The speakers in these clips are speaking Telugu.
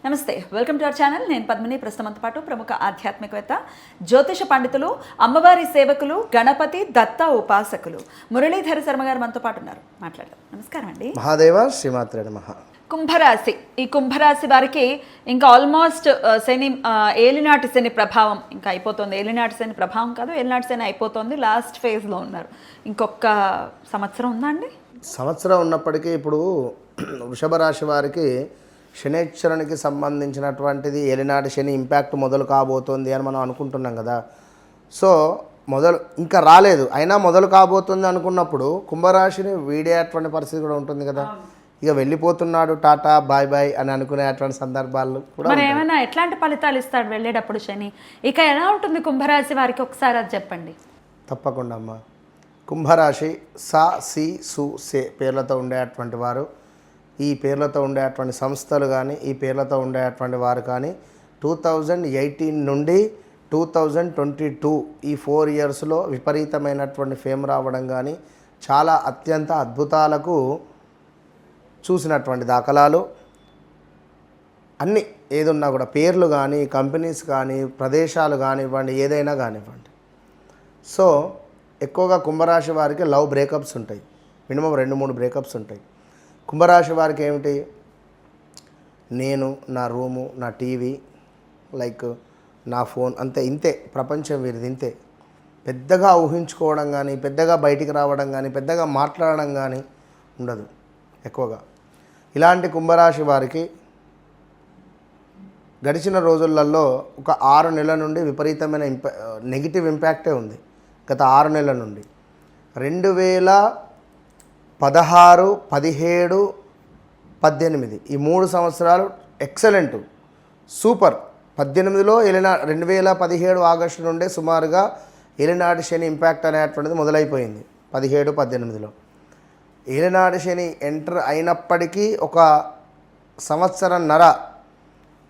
నమస్తే, వెల్కమ్ టు అవర్ ఛానల్. నేను పద్మిని. ప్రస్తుతంతో పాటు ప్రముఖ ఆధ్యాత్మికవేత్త, జ్యోతిష పండితులు, అమ్మవారి సేవకులు, గణపతి దత్త ఉపాసకులు మురళీధర శర్మ గారు మనతో పాటు ఉన్నారు. మాట్లాడదాం. నమస్కారం అండి. మహాదేవ శ్రీమాత్రే నమః. కుంభరాశి, ఈ కుంభరాశి వారికి ఇంకా ఆల్మోస్ట్ శని ఏలినాటి శని ప్రభావం ఇంకా అయిపోతుంది. ఏలినాటి శని ప్రభావం కాదు, ఏలినాటి శని అయిపోతుంది. లాస్ట్ ఫేజ్లో ఉన్నారు. ఇంకొక సంవత్సరం ఉందా అండి? సంవత్సరం ఉన్నప్పటికీ ఇప్పుడు వృషభ రాశి వారికి శనేశ్వరునికి సంబంధించినటువంటిది ఏలినాటి శని ఇంపాక్ట్ మొదలు కాబోతోంది అని మనం అనుకుంటున్నాం కదా. సో మొదలు ఇంకా రాలేదు, అయినా మొదలు కాబోతుంది అనుకున్నప్పుడు కుంభరాశిని వీడేటువంటి పరిస్థితి కూడా ఉంటుంది కదా. ఇక వెళ్ళిపోతున్నాడు, టాటా బాయ్ బాయ్ అని అనుకునేటువంటి సందర్భాలు కూడా. మరి ఏమైనా ఎట్లాంటి ఫలితాలు ఇస్తాడు వెళ్ళేటప్పుడు శని? ఇక ఎలా ఉంటుంది కుంభరాశి వారికి, ఒకసారి అది చెప్పండి. తప్పకుండా అమ్మ. కుంభరాశి సా సి సు సే పేర్లతో ఉండేటువంటి వారు, ఈ పేర్లతో ఉండేటువంటి సంస్థలు కానీ, ఈ పేర్లతో ఉండేటువంటి వారు కానీ 2018 నుండి 2022 ఈ 4 ఇయర్స్లో విపరీతమైనటువంటి ఫేమ్ రావడం కానీ, చాలా అత్యంత అద్భుతాలకు చూసినటువంటి దాఖలాలు అన్నీ ఏదున్నా కూడా, పేర్లు కానీ, కంపెనీస్ కానీ, ప్రదేశాలు కానివ్వండి, ఏదైనా కానివ్వండి. సో ఎక్కువగా కుంభరాశి వారికి లవ్ బ్రేకప్స్ ఉంటాయి. మినిమం 2-3 బ్రేకప్స్ ఉంటాయి. కుంభరాశి వారికి ఏమిటి, నేను, నా రూము, నా టీవీ, లైక్ నా ఫోన్, అంతే, ఇంతే ప్రపంచం వీరిది, ఇంతే. పెద్దగా ఊహించుకోవడం కానీ, పెద్దగా బయటికి రావడం కానీ, పెద్దగా మాట్లాడడం కానీ ఉండదు ఎక్కువగా. ఇలాంటి కుంభరాశి వారికి గడిచిన రోజులలో ఒక 6 నెలల నుండి విపరీతమైన నెగిటివ్ ఇంపాక్టే ఉంది. గత 6 నెలల నుండి 2016, 17, 18 ఈ 3 సంవత్సరాలు ఎక్సలెంట్, సూపర్. 18లో 2017 ఆగస్టు నుండే సుమారుగా ఏలినాటి శని ఇంపాక్ట్ అనేటువంటిది మొదలైపోయింది. 17, 18లో ఏలినాటి శని ఎంటర్ అయినప్పటికీ ఒక సంవత్సరన్నర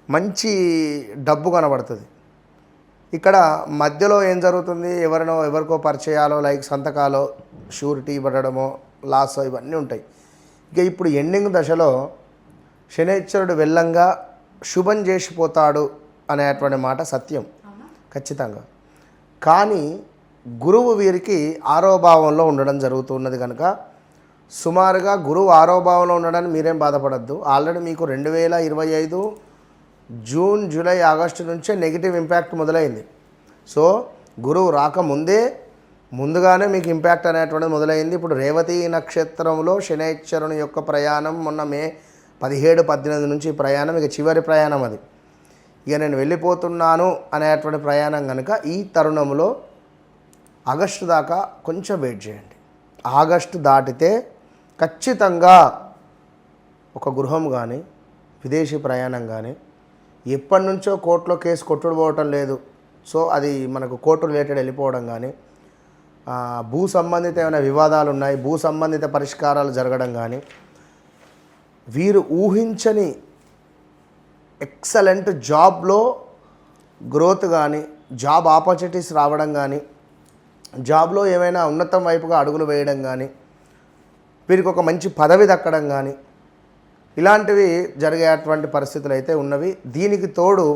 మంచి డబ్బు కనబడుతుంది. ఇక్కడ మధ్యలో ఏం జరుగుతుంది, ఎవరికో పరిచయాలో, లైక్ సంతకాలో, షూరిటీ ఇవ్వడమో, లాస్, ఇవన్నీ ఉంటాయి. ఇక ఇప్పుడు ఎండింగ్ దశలో శనేశ్వరుడు వెళ్ళంగా శుభం చేసిపోతాడు అనేటువంటి మాట సత్యం ఖచ్చితంగా. కానీ గురువు వీరికి 6వ భావంలో ఉండడం జరుగుతున్నది కనుక సుమారుగా గురువు 6వ భావంలో ఉండడానికి మీరేం బాధపడద్దు. ఆల్రెడీ మీకు 2025 జూన్, జూలై, ఆగస్టు నుంచే నెగిటివ్ ఇంపాక్ట్ మొదలైంది. సో గురువు ముందుగానే మీకు ఇంపాక్ట్ అనేటువంటిది మొదలైంది. ఇప్పుడు రేవతి నక్షత్రంలో శనైశ్వరుని యొక్క ప్రయాణం మొన్న మే 17, 18 నుంచి ఈ ప్రయాణం ఇక చివరి ప్రయాణం. అది ఇక నేను వెళ్ళిపోతున్నాను అనేటువంటి ప్రయాణం కనుక ఈ తరుణంలో ఆగస్టు దాకా కొంచెం వెయిట్ చేయండి. ఆగస్టు దాటితే ఖచ్చితంగా ఒక గృహం కానీ, విదేశీ ప్రయాణం కానీ, ఎప్పటి నుంచో కోర్టులో కేసు కొట్టుడుపోవటం లేదు, సో అది మనకు కోర్టు రిలేటెడ్ వెళ్ళిపోవడం కానీ, భూ సంబంధిత ఏమైనా వివాదాలు ఉన్నాయి, భూ సంబంధిత పరిష్కారాలు జరగడం కానీ, వీరు ఊహించని ఎక్సలెంట్ జాబ్లో గ్రోత్ కానీ, జాబ్ ఆపర్చునిటీస్ రావడం కానీ, జాబ్లో ఏమైనా ఉన్నతం వైపుగా అడుగులు వేయడం కానీ, వీరికి ఒక మంచి పదవి దక్కడం కానీ, ఇలాంటివి జరిగేటువంటి పరిస్థితులు అయితే ఉన్నవి. దీనికి తోడు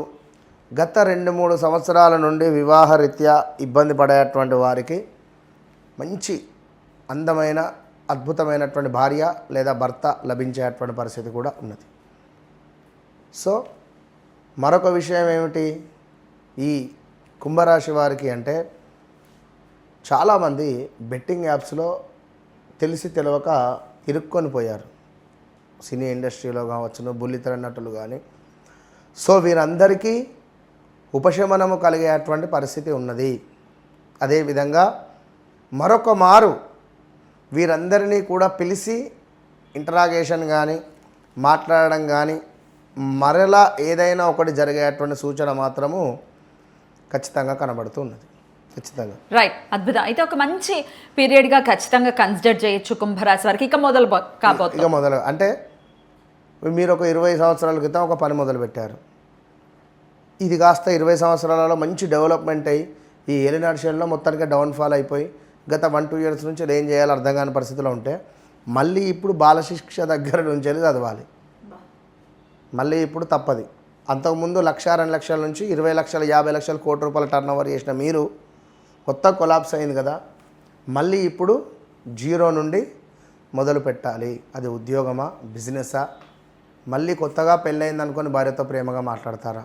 గత 2-3 సంవత్సరాల నుండి వివాహరీత్యా ఇబ్బంది పడేటువంటి వారికి మంచి అందమైన అద్భుతమైనటువంటి భార్య లేదా భర్త లభించేటువంటి పరిస్థితి కూడా ఉన్నది. సో మరొక విషయం ఏమిటి ఈ కుంభరాశి వారికి అంటే, చాలామంది బెట్టింగ్ యాప్స్లో తెలిసి తెలియక ఇరుక్కొని పోయారు. సినీ ఇండస్ట్రీలో కావచ్చును, బుల్లితెర నటులు కానీ. సో వీరందరికీ ఉపశమనము కలిగేటువంటి పరిస్థితి ఉన్నది. అదేవిధంగా మరొక మారు వీరందరినీ కూడా పిలిచి ఇంటరాగేషన్ కానీ, మాట్లాడడం కానీ, మరలా ఏదైనా ఒకటి జరిగేటువంటి సూచన మాత్రము ఖచ్చితంగా కనబడుతున్నది. ఖచ్చితంగా రైట్, అద్భుతం. అయితే ఒక మంచి పీరియడ్గా ఖచ్చితంగా కన్సిడర్ చేయొచ్చు కుంభరాశి వారికి. ఇక మొదలు అంటే మీరు ఒక 20 సంవత్సరాల క్రితం ఒక పని మొదలుపెట్టారు, ఇది కాస్త 20 సంవత్సరాలలో మంచి డెవలప్మెంట్ అయ్యి ఈ ఏలినాటి శనిలో మొత్తానికి డౌన్ఫాల్ అయిపోయి గత 1-2 ఇయర్స్ నుంచి ఏం చేయాలో అర్థం కాని పరిస్థితిలో ఉంటే మళ్ళీ ఇప్పుడు బాలశిక్ష దగ్గర నుంచి వెళ్ళి చదవాలి. మళ్ళీ ఇప్పుడు తప్పది. అంతకుముందు 1,02 లక్షల నుంచి 20 లక్షల 50 లక్షల కోటి రూపాయల టర్న్ ఓవర్ చేసిన మీరు కొత్త కొలాప్స్ అయింది కదా, మళ్ళీ ఇప్పుడు జీరో నుండి మొదలు పెట్టాలి. అది ఉద్యోగమా, బిజినెసా, మళ్ళీ కొత్తగా పెళ్ళయింది అనుకొని భార్యతో ప్రేమగా మాట్లాడతారా,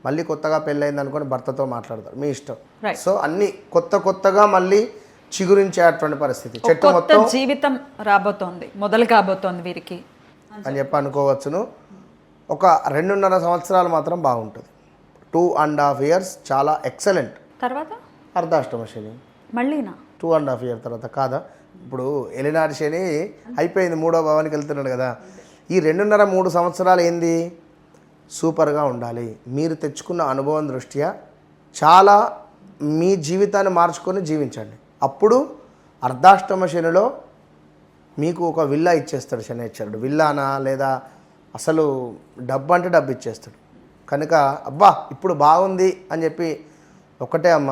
మళ్ళీ కొత్తగా పెళ్ళయింది అనుకొని భర్తతో మాట్లాడతారు, మీ ఇష్టం. సో అన్నీ కొత్తగా మళ్ళీ చిగురించేటువంటి పరిస్థితి, చెట్టు మొత్తం జీవితం రాబోతోంది, మొదలు కాబోతోంది వీరికి అని చెప్పి అనుకోవచ్చును. ఒక 2.5 సంవత్సరాలు మాత్రం బాగుంటుంది. 2.5 years చాలా ఎక్సలెంట్. తర్వాత అర్ధాష్టమ శని మళ్ళీనా 2.5 years తర్వాత కాదా? ఇప్పుడు ఎలినాటి శని అయిపోయింది, 3వ భావానికి వెళ్తున్నాడు కదా. ఈ 2.5-3 సంవత్సరాలు ఏంది, సూపర్గా ఉండాలి. మీరు తెచ్చుకున్న అనుభవం దృష్ట్యా చాలా మీ జీవితాన్ని మార్చుకొని జీవించండి. అప్పుడు అర్ధాష్టమ శనిలో మీకు ఒక విల్లా ఇచ్చేస్తాడు శనిశ్చరుడు. విల్లానా లేదా అసలు డబ్బు అంటే డబ్బు ఇచ్చేస్తాడు. కనుక అబ్బా ఇప్పుడు బాగుంది అని చెప్పి ఒకటే అమ్మ,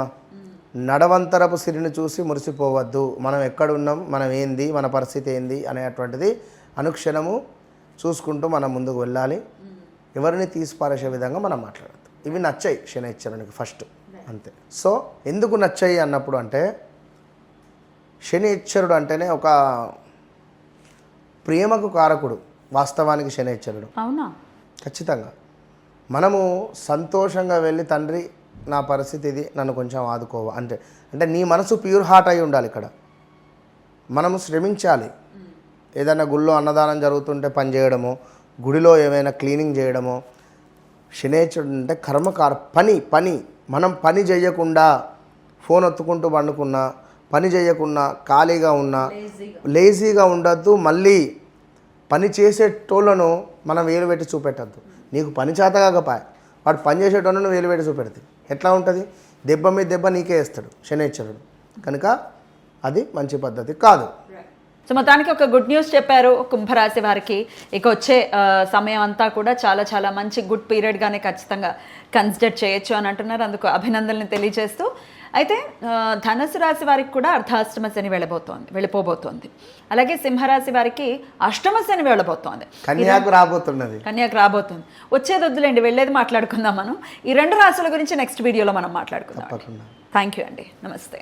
నడవంతరపు సిరిని చూసి మురిసిపోవద్దు. మనం ఎక్కడున్నాం, మనం ఏంది, మన పరిస్థితి ఏంది అనేటువంటిది అనుక్షణము చూసుకుంటూ మనం ముందుకు వెళ్ళాలి. ఎవరిని తీసిపారేసే విధంగా మనం మాట్లాడద్దు. ఇవి నచ్చాయి శనిశ్చరునికి ఫస్ట్, అంతే. సో ఎందుకు నచ్చాయి అన్నప్పుడు అంటే, శనిశ్చరుడు అంటేనే ఒక ప్రేమకు కారకుడు. వాస్తవానికి శనిశ్చరుడు అవునా, ఖచ్చితంగా. మనము సంతోషంగా వెళ్ళి తండ్రి నా పరిస్థితి ఇది, నన్ను కొంచెం ఆదుకోవా అంటే నీ మనసు ప్యూర్ హార్ట్ అయి ఉండాలి. ఇక్కడ మనము శ్రమించాలి. ఏదైనా గుళ్ళో అన్నదానం జరుగుతుంటే పని చేయడము, గుడిలో ఏమైనా క్లీనింగ్ చేయడము. శనిశ్చరుడు అంటే కర్మకార పని. మనం పని చేయకుండా ఫోన్ ఒత్తుకుంటూ పండుకున్నా, పని చేయకుండా ఖాళీగా ఉన్నా, లేజీగా ఉండద్దు. మళ్ళీ పని చేసేటోళ్ళను మనం వేలు పెట్టి చూపెట్టద్దు. నీకు పని చేత కాకపోయా, వాడు పని చేసేటోళ్ళను వేలు పెట్టి చూపెడుతుంది ఎట్లా ఉంటుంది? దెబ్బ మీద దెబ్బ నీకే వేస్తాడు శనిశ్చరుడు. కనుక అది మంచి పద్ధతి కాదు. సో మొత్తానికి ఒక గుడ్ న్యూస్ చెప్పారు కుంభరాశి వారికి. ఇక వచ్చే సమయం అంతా కూడా చాలా చాలా మంచి గుడ్ పీరియడ్గానే ఖచ్చితంగా కన్సిడర్ చేయొచ్చు అని అంటున్నారు. అందుకు అభినందనలు తెలియజేస్తూ, అయితే ధనుసు రాశి వారికి కూడా అర్ధాష్టమ శని వెళ్ళిపోబోతోంది. అలాగే సింహరాశి వారికి అష్టమ శని వెళ్ళబోతోంది. కన్యాకు రాబోతుంది. వచ్చేది వద్దులేండి, వెళ్ళేది మాట్లాడుకుందాం మనం. ఈ 2 రాశుల గురించి నెక్స్ట్ వీడియోలో మనం మాట్లాడుకుందాం. థ్యాంక్ యూ అండి, నమస్తే.